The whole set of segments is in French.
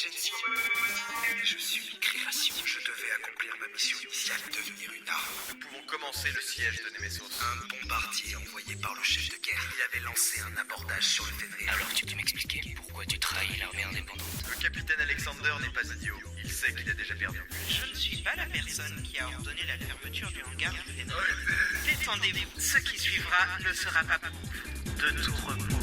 Gensio, je suis une création. Je devais accomplir ma mission initiale, devenir une arme. Nous pouvons commencer le siège de Nemesos. Un bombardier envoyé par le chef de guerre. Il avait lancé un abordage sur le Fenrir. Alors tu peux m'expliquer pourquoi tu trahis l'armée indépendante? Le capitaine Alexander n'est pas idiot. Il sait qu'il a déjà perdu. Je ne suis pas la personne qui a ordonné la fermeture du hangar du Fenrir. Détendez-vous, ce qui suivra ne sera pas pour vous. De tout repos.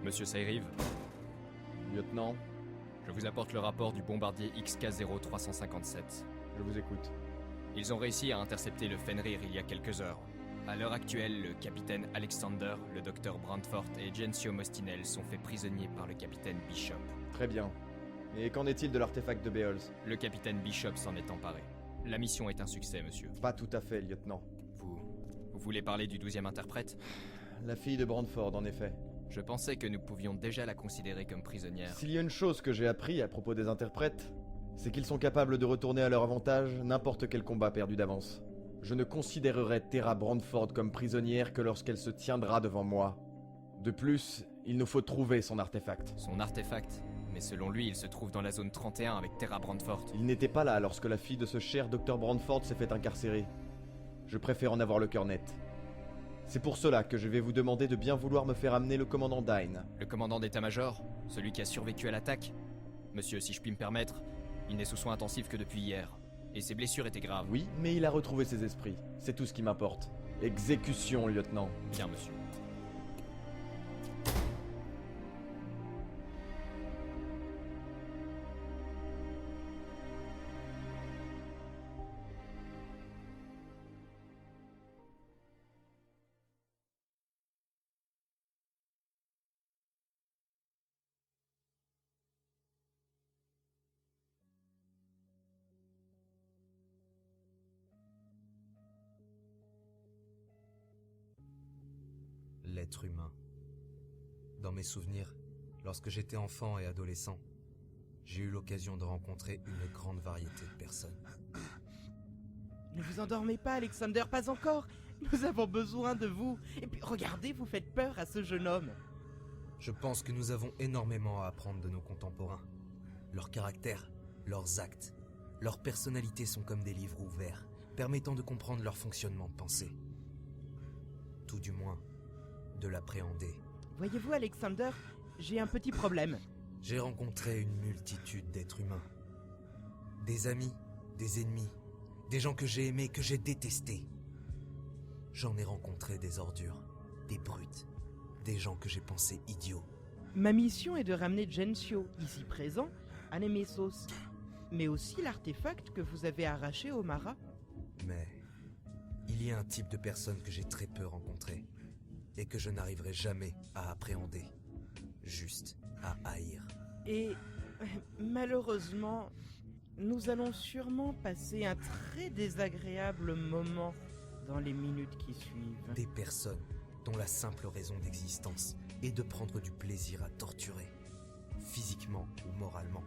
Monsieur Sayrive, Lieutenant, je vous apporte le rapport du bombardier XK-0357. je vous écoute. Ils ont réussi à intercepter le Fenrir il y a quelques heures. À l'heure actuelle, le capitaine Alexander, le docteur Brandfort et Gensio Mostinel sont faits prisonniers par le capitaine Bishop. Très bien. Et qu'en est-il de l'artefact de Beholz? Le capitaine Bishop s'en est emparé. La mission est un succès, monsieur. Pas tout à fait, lieutenant. Vous voulez parler du 12e interprète? La fille de Brandford, en effet. Je pensais que nous pouvions déjà la considérer comme prisonnière. S'il y a une chose que j'ai appris à propos des interprètes, c'est qu'ils sont capables de retourner à leur avantage n'importe quel combat perdu d'avance. Je ne considérerai Terra Brandford comme prisonnière que lorsqu'elle se tiendra devant moi. De plus, il nous faut trouver son artefact. Son artefact? Mais selon lui, il se trouve dans la zone 31 avec Terra Brandford. Il n'était pas là lorsque la fille de ce cher Dr Brandford s'est fait incarcérer. Je préfère en avoir le cœur net. C'est pour cela que je vais vous demander de bien vouloir me faire amener le commandant Dyne. Le commandant d'état-major? Celui qui a survécu à l'attaque? Monsieur, si je puis me permettre, il n'est sous soins intensifs que depuis hier. Et ses blessures étaient graves. Oui, mais il a retrouvé ses esprits. C'est tout ce qui m'importe. Exécution, lieutenant. Bien, monsieur. L'être humain. Dans mes souvenirs, lorsque j'étais enfant et adolescent, j'ai eu l'occasion de rencontrer une grande variété de personnes. Ne vous endormez pas, Alexander, pas encore. Nous avons besoin de vous. Et puis, regardez, vous faites peur à ce jeune homme. Je pense que nous avons énormément à apprendre de nos contemporains. Leur caractère, leurs actes, leurs personnalités sont comme des livres ouverts, permettant de comprendre leur fonctionnement de pensée. Tout du moins, de l'appréhender. Voyez-vous, Alexander, j'ai un petit problème. J'ai rencontré une multitude d'êtres humains. Des amis, des ennemis, des gens que j'ai aimés, que j'ai détestés. J'en ai rencontré des ordures, des brutes, des gens que j'ai pensés idiots. Ma mission est de ramener Gensio, ici présent, à Nemesos. Mais aussi l'artefact que vous avez arraché au Mara. Mais il y a un type de personne que j'ai très peu rencontré et que je n'arriverai jamais à appréhender, juste à haïr. Et malheureusement, nous allons sûrement passer un très désagréable moment dans les minutes qui suivent. Des personnes dont la simple raison d'existence est de prendre du plaisir à torturer, physiquement ou moralement.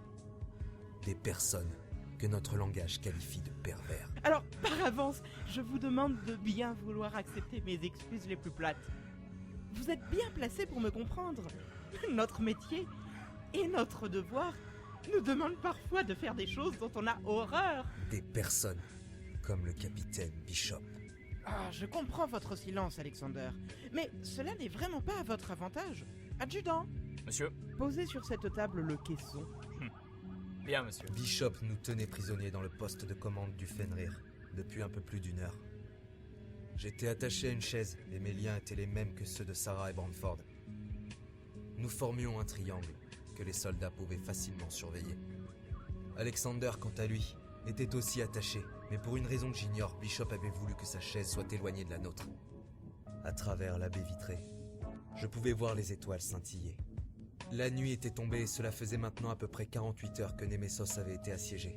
Des personnes que notre langage qualifie de pervers. Alors, par avance, je vous demande de bien vouloir accepter mes excuses les plus plates. Vous êtes bien placé pour me comprendre. Notre métier et notre devoir nous demandent parfois de faire des choses dont on a horreur. Des personnes comme le capitaine Bishop. Ah, je comprends votre silence, Alexander. Mais cela n'est vraiment pas à votre avantage. Adjudant, Monsieur? posez sur cette table le caisson. Bien, monsieur. Bishop nous tenait prisonniers dans le poste de commande du Fenrir depuis un peu plus d'1 heure. J'étais attaché à une chaise et mes liens étaient les mêmes que ceux de Sarah et Brandford. Nous formions un triangle que les soldats pouvaient facilement surveiller. Alexander, quant à lui, était aussi attaché, mais pour une raison que j'ignore, Bishop avait voulu que sa chaise soit éloignée de la nôtre. À travers la baie vitrée, je pouvais voir les étoiles scintiller. La nuit était tombée et cela faisait maintenant à peu près 48 heures que Nemesos avait été assiégé.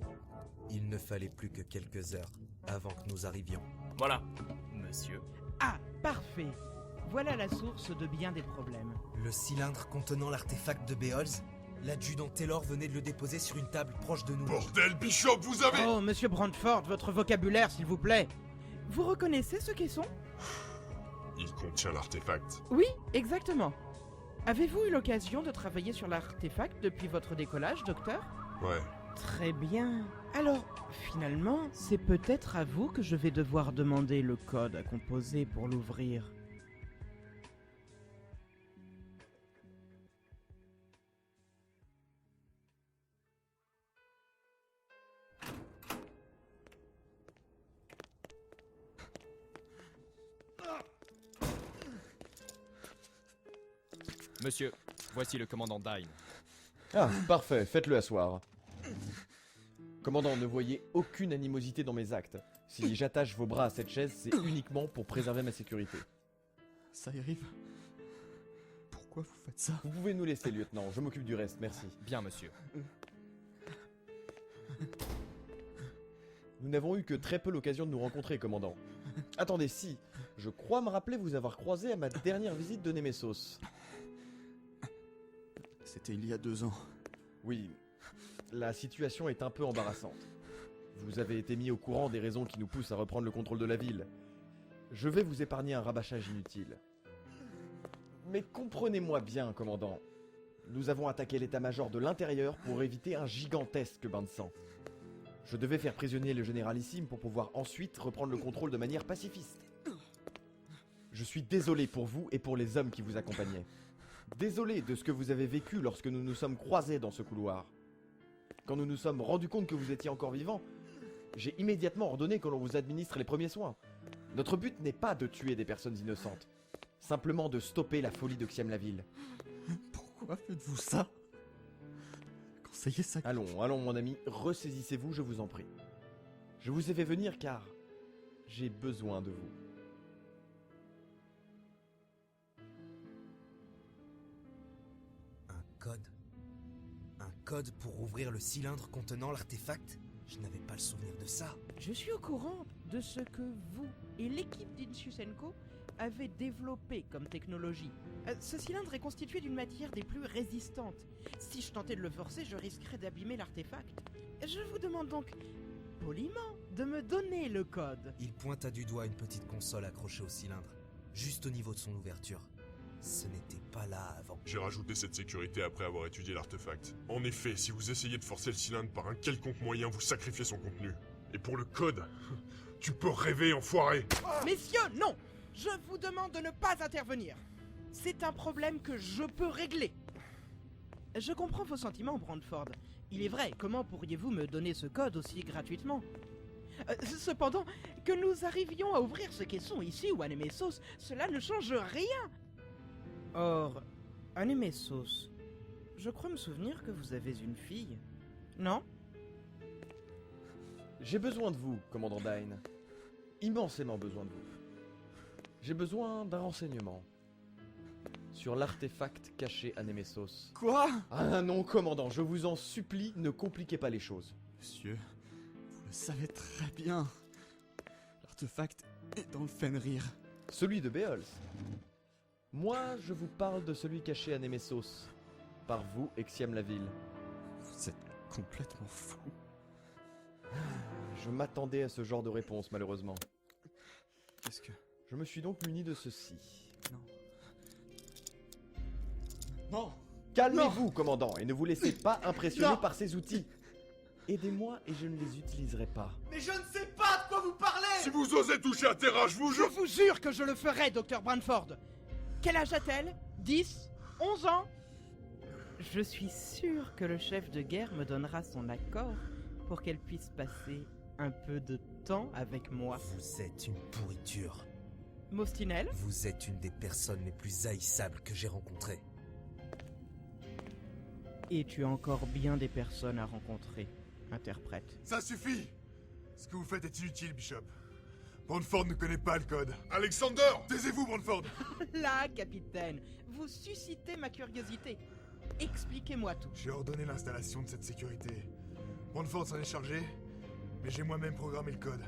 Il ne fallait plus que quelques heures avant que nous arrivions. Voilà, monsieur. Ah, parfait. Voilà la source de bien des problèmes. Le cylindre contenant l'artefact de Beholz, l'adjudant Taylor venait de le déposer sur une table proche de nous. Bordel, Bishop, vous avez... Oh, monsieur Brantford, votre vocabulaire, s'il vous plaît. Vous reconnaissez ce caisson? Il contient l'artefact. Oui, exactement. Avez-vous eu l'occasion de travailler sur l'artefact depuis votre décollage, docteur? Ouais. Très bien. Alors, finalement, c'est peut-être à vous que je vais devoir demander le code à composer pour l'ouvrir. Monsieur, voici le commandant Dyne. Ah, parfait, faites-le asseoir. Commandant, ne voyez aucune animosité dans mes actes. Si j'attache vos bras à cette chaise, c'est uniquement pour préserver ma sécurité. Ça arrive. Pourquoi vous faites ça? Vous pouvez nous laisser, lieutenant, je m'occupe du reste, merci. Bien, monsieur. Nous n'avons eu que très peu l'occasion de nous rencontrer, commandant. Attendez, si, je crois me rappeler vous avoir croisé à ma dernière visite de Nemesos. C'était il y a 2 ans. Oui, la situation est un peu embarrassante. Vous avez été mis au courant des raisons qui nous poussent à reprendre le contrôle de la ville. Je vais vous épargner un rabâchage inutile. Mais comprenez-moi bien, commandant. Nous avons attaqué l'état-major de l'intérieur pour éviter un gigantesque bain de sang. Je devais faire prisonnier le généralissime pour pouvoir ensuite reprendre le contrôle de manière pacifiste. Je suis désolé pour vous et pour les hommes qui vous accompagnaient. Désolé de ce que vous avez vécu lorsque nous nous sommes croisés dans ce couloir. Quand nous nous sommes rendus compte que vous étiez encore vivant, j'ai immédiatement ordonné que l'on vous administre les premiers soins. Notre but n'est pas de tuer des personnes innocentes, simplement de stopper la folie de Xiam-la-Ville. Pourquoi faites-vous ça? Conseillez ça. Allons, allons mon ami, ressaisissez-vous, je vous en prie. Je vous ai fait venir car j'ai besoin de vous. Un code? Un code pour ouvrir le cylindre contenant l'artefact? Je n'avais pas le souvenir de ça. Je suis au courant de ce que vous et l'équipe d'Insius & Co avez développé comme technologie. Ce cylindre est constitué d'une matière des plus résistantes. Si je tentais de le forcer, je risquerais d'abîmer l'artefact. Je vous demande donc, poliment, de me donner le code. Il pointa du doigt une petite console accrochée au cylindre, juste au niveau de son ouverture. Ce n'était pas là avant. J'ai rajouté cette sécurité après avoir étudié l'artefact. En effet, si vous essayez de forcer le cylindre par un quelconque moyen, vous sacrifiez son contenu. Et pour le code, tu peux rêver, enfoiré! Messieurs, non! Je vous demande de ne pas intervenir. C'est un problème que je peux régler. Je comprends vos sentiments, Brantford. Il est vrai, comment pourriez-vous me donner ce code aussi gratuitement? Cependant, que nous arrivions à ouvrir ce caisson ici ou à Nemesos, cela ne change rien. Or, à Nemesos, je crois me souvenir que vous avez une fille, non? J'ai besoin de vous, commandant Dyne. Immensément besoin de vous. J'ai besoin d'un renseignement. Sur l'artefact caché à Nemesos. Quoi? Ah non, commandant, je vous en supplie, ne compliquez pas les choses. Monsieur, vous le savez très bien. L'artefact est dans le Fenrir. Celui de Beholz. Moi, je vous parle de celui caché à Nemesos. Par vous, Xiam-la-Ville. Vous êtes complètement fou. Je m'attendais à ce genre de réponse, malheureusement. Qu'est-ce que... Je me suis donc muni de ceci. Non. Non! Calmez-vous, commandant, et ne vous laissez pas impressionner Non. par ces outils. Aidez-moi et je ne les utiliserai pas. Mais je ne sais pas de quoi vous parlez! Si vous osez toucher à Terra, je vous Je jure... vous jure que je le ferai, Dr. Brantford. Quel âge a-t-elle? 10? 11 ans? Je suis sûr que le chef de guerre me donnera son accord pour qu'elle puisse passer un peu de temps avec moi. Vous êtes une pourriture. Mostinel? Vous êtes une des personnes les plus haïssables que j'ai rencontrées. Et tu as encore bien des personnes à rencontrer, interprète. Ça suffit! Ce que vous faites est inutile, Bishop. Brandford ne connaît pas le code. Alexander! Taisez-vous, Brandford! Là, capitaine, vous suscitez ma curiosité. Expliquez-moi tout. J'ai ordonné l'installation de cette sécurité. Brandford s'en est chargé, mais j'ai moi-même programmé le code.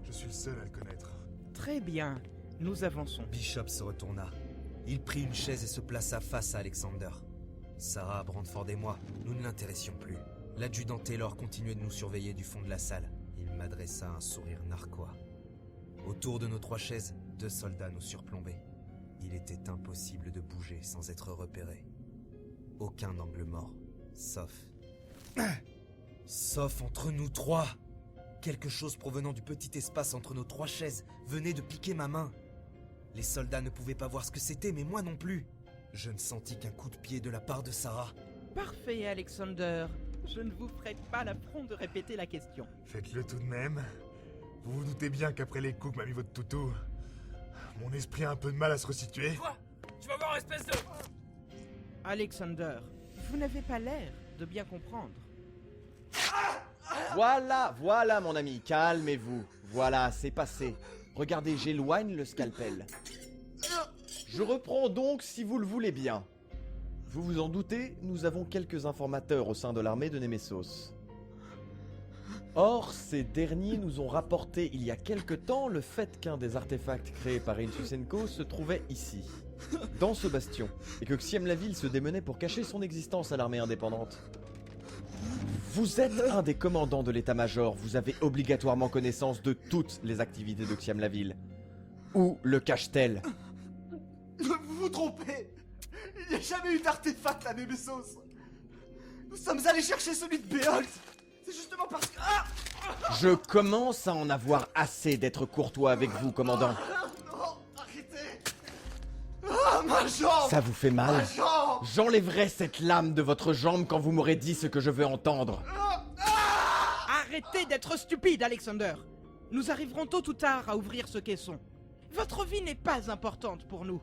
Je suis le seul à le connaître. Très bien, nous avançons. Bishop se retourna. Il prit une chaise et se plaça face à Alexander. Sarah, Brandford et moi, nous ne l'intéressions plus. L'adjudant Taylor continuait de nous surveiller du fond de la salle. Il m'adressa un sourire narquois. Autour de nos 3 chaises, 2 soldats nous surplombaient. Il était impossible de bouger sans être repéré. Aucun angle mort, sauf... Sauf entre nous 3. Quelque chose provenant du petit espace entre nos 3 chaises venait de piquer ma main. Les soldats ne pouvaient pas voir ce que c'était, mais moi non plus. Je ne sentis qu'un coup de pied de la part de Sarah. Parfait, Alexander. Je ne vous ferai pas l'affront de répéter la question. Faites-le tout de même. Vous vous doutez bien qu'après les coups que m'a mis votre toutou, mon esprit a un peu de mal à se resituer. Quoi? Tu vas voir, espèce de... Alexander, vous n'avez pas l'air de bien comprendre. Voilà mon ami, calmez-vous. Voilà, c'est passé. Regardez, j'éloigne le scalpel. Je reprends donc si vous le voulez bien. Vous vous en doutez, nous avons quelques informateurs au sein de l'armée de Nemesos. Or, ces derniers nous ont rapporté il y a quelque temps le fait qu'un des artefacts créés par Insusenko se trouvait ici, dans ce bastion, et que Xiam-la-Ville se démenait pour cacher son existence à l'armée indépendante. Vous êtes un des commandants de l'état-major, vous avez obligatoirement connaissance de toutes les activités de Xiam-la-Ville. Où le cache-t-elle? Vous vous trompez! Il n'y a jamais eu d'artefact à Nemesos! Nous sommes allés chercher celui de Behold! C'est justement parce que... Ah! Je commence à en avoir assez d'être courtois avec vous, commandant. Non! Arrêtez! Ah, ma jambe! Ça vous fait mal? Ma jambe! J'enlèverai cette lame de votre jambe quand vous m'aurez dit ce que je veux entendre. Arrêtez d'être stupide, Alexander. Nous arriverons tôt ou tard à ouvrir ce caisson. Votre vie n'est pas importante pour nous.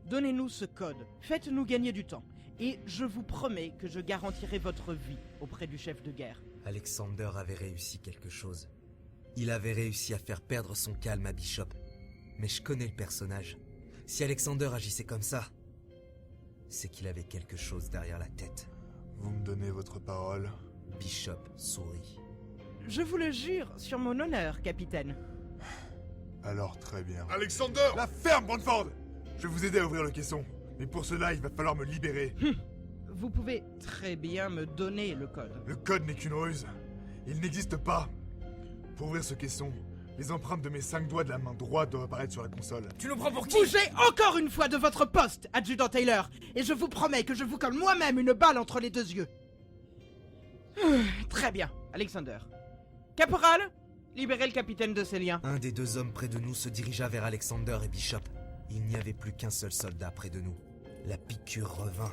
Donnez-nous ce code, faites-nous gagner du temps, et je vous promets que je garantirai votre vie auprès du chef de guerre. Alexander avait réussi quelque chose. Il avait réussi à faire perdre son calme à Bishop. Mais je connais le personnage. Si Alexander agissait comme ça, c'est qu'il avait quelque chose derrière la tête. Vous me donnez votre parole? Bishop sourit. Je vous le jure sur mon honneur, capitaine. Alors très bien. Alexander! La ferme, Brandford! Je vais vous aider à ouvrir le caisson. Mais pour cela, il va falloir me libérer. Vous pouvez très bien me donner le code. Le code n'est qu'une ruse. Il n'existe pas. Pour ouvrir ce caisson, les empreintes de mes 5 doigts de la main droite doivent apparaître sur la console. Tu nous prends pour qui? Bougez encore une fois de votre poste, adjudant Taylor, et je vous promets que je vous colle moi-même une balle entre les 2 yeux. Très bien, Alexander. Caporal, libérez le capitaine de ses liens. Un des 2 hommes près de nous se dirigea vers Alexander et Bishop. Il n'y avait plus qu'un seul soldat près de nous. La piqûre revint.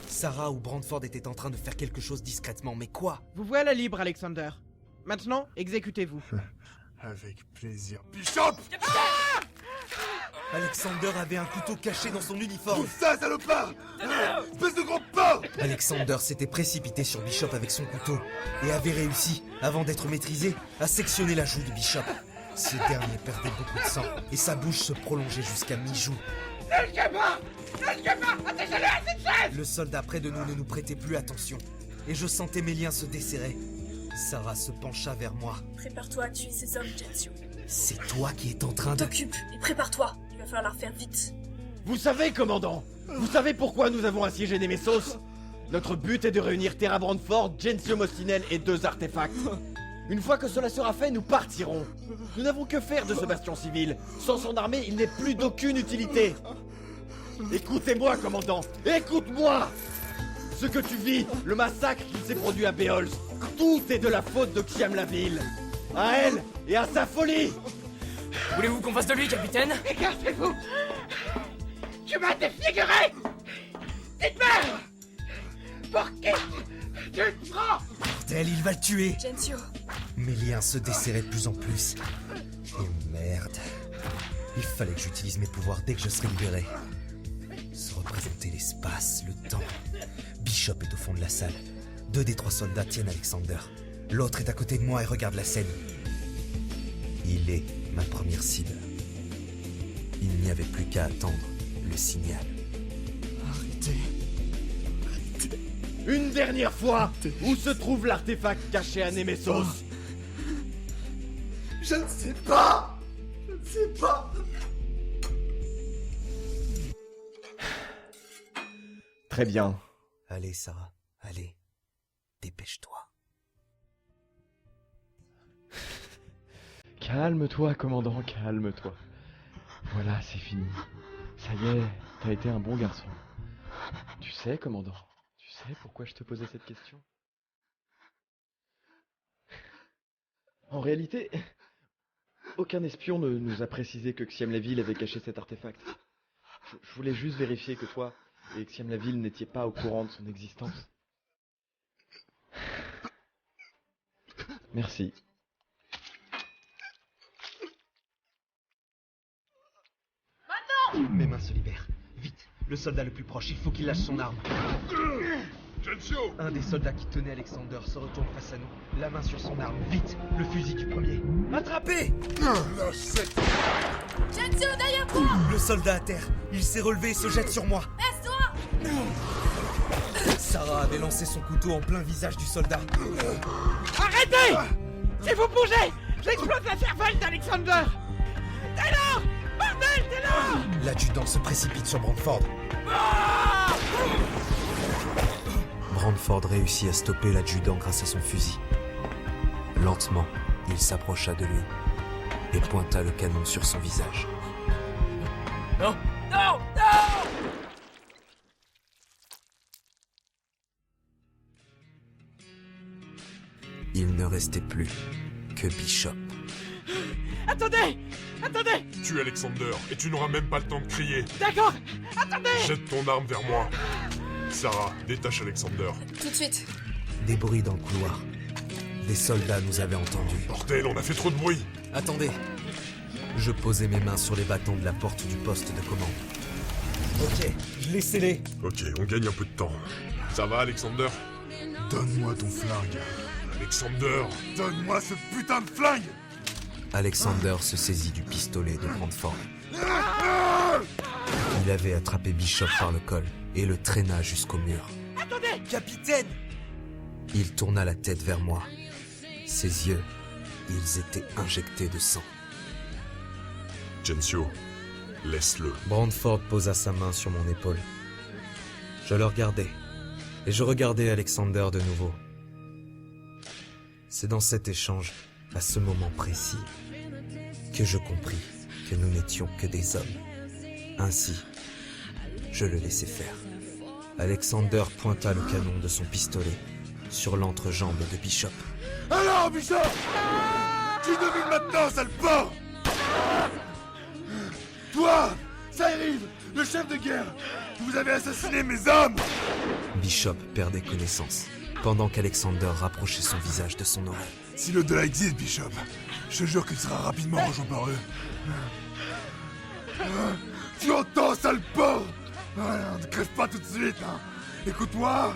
Sarah ou Brandford étaient en train de faire quelque chose discrètement, mais quoi? Vous voilà libre, Alexander. Maintenant, exécutez-vous. Avec plaisir. Bishop! Alexander avait un couteau caché dans son uniforme. Tout ça, salopard! Espèce de gros porc! Alexander s'était précipité sur Bishop avec son couteau et avait réussi, avant d'être maîtrisé, à sectionner la joue de Bishop. Ce dernier perdait beaucoup de sang et sa bouche se prolongeait jusqu'à mi-joue. Le soldat près de nous ne nous prêtait plus attention et je sentais mes liens se desserrer. Sarah se pencha vers moi. Prépare-toi à tuer ces hommes, Jensio. C'est toi qui es en train de... T'occupe et prépare-toi. Il va falloir faire vite. Vous savez, commandant, vous savez pourquoi nous avons assiégé Nemesos? Notre but est de réunir Terra Brandford, Gensio Mostinel et 2 artefacts. Une fois que cela sera fait, nous partirons. Nous n'avons que faire de ce bastion civil. Sans son armée, il n'est plus d'aucune utilité. Écoutez-moi, commandant, écoute-moi! Ce que tu vis, le massacre qui s'est produit à Behold, tout est de la faute de Xiam-la-Ville. À elle et à sa folie! Voulez-vous qu'on fasse de lui, capitaine? Écartez-vous! Tu m'as défiguré! Dites-moi! Pour qui tu te prends? Bordel, il va le tuer! Gensio. Mes liens se desserraient de plus en plus. Et merde. Il fallait que j'utilise mes pouvoirs dès que je serais libéré. Se représenter l'espace, le temps. Bishop est au fond de la salle. 2 des 3 soldats tiennent Alexander. L'autre est à côté de moi et regarde la scène. Il est ma première cible. Il n'y avait plus qu'à attendre le signal. Arrêtez. Une dernière fois, où se trouve l'artefact caché à Nemesos? Je ne sais pas. Je ne sais pas. Très bien. Allez, Sarah, allez. Dépêche-toi. Calme-toi, commandant, calme-toi. Voilà, c'est fini. Ça y est, t'as été un bon garçon. Tu sais, commandant, tu sais pourquoi je te posais cette question? En réalité, aucun espion ne nous a précisé que Xiam la Ville avait caché cet artefact. Je voulais juste vérifier que toi et Xiam la Ville n'étiez pas au courant de son existence. Merci. Mes mains se libèrent. Vite, le soldat le plus proche, il faut qu'il lâche son arme. Gensio! Un des soldats qui tenait Alexander se retourne face à nous, la main sur son arme. Vite, le fusil du premier. Attrapé! Lâche cette... Gensio, derrière toi! Le soldat à terre, il s'est relevé et se jette sur moi. Baisse-toi! Sarah avait lancé son couteau en plein visage du soldat. Arrêtez! Si vous bougez, j'explose la cervelle d'Alexander! Taylor! Bordel, Taylor! L'adjudant se précipite sur Brandford. Brandford réussit à stopper l'adjudant grâce à son fusil. Lentement, il s'approcha de lui et pointa le canon sur son visage. Non! Non! Non! Il ne restait plus que Bishop. Attendez! Attendez! Tue Alexander, et tu n'auras même pas le temps de crier. D'accord! Attendez! Jette ton arme vers moi. Sarah, détache Alexander. Tout de suite. Des bruits dans le couloir. Des soldats nous avaient entendus. Bordel, on a fait trop de bruit. Attendez. Je posai mes mains sur les battants de la porte du poste de commande. Ok, je l'ai scellé. Ok, on gagne un peu de temps. Ça va, Alexander? Donne-moi ton flingue. Alexander! Donne-moi ce putain de flingue! Alexander se saisit du pistolet de Brandford. Il avait attrapé Bishop par le col et le traîna jusqu'au mur. Attendez! Capitaine! Il tourna la tête vers moi. Ses yeux, ils étaient injectés de sang. Gensio, laisse-le. Brandford posa sa main sur mon épaule. Je le regardais, et je regardais Alexander de nouveau. C'est dans cet échange, à ce moment précis, que je compris que nous n'étions que des hommes. Ainsi, je le laissai faire. Alexander pointa le canon de son pistolet sur l'entrejambe de Bishop. Alors, Bishop! Tu domines maintenant, sale porc! Toi, Cyril, le chef de guerre, vous avez assassiné mes hommes! Bishop perdait connaissance, pendant qu'Alexander rapprochait son visage de son oreille. Si l'au-delà existe, Bishop, je te jure qu'il sera rapidement rejoint par eux. Tu entends, sale porc? Ne crève pas tout de suite, hein. Écoute-moi,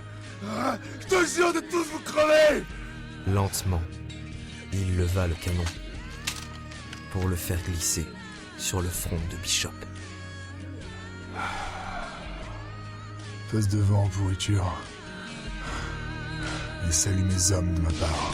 je te jure de tous vous crever! Lentement, il leva le canon pour le faire glisser sur le front de Bishop. Passe devant, pourriture. Et salue mes hommes de ma part.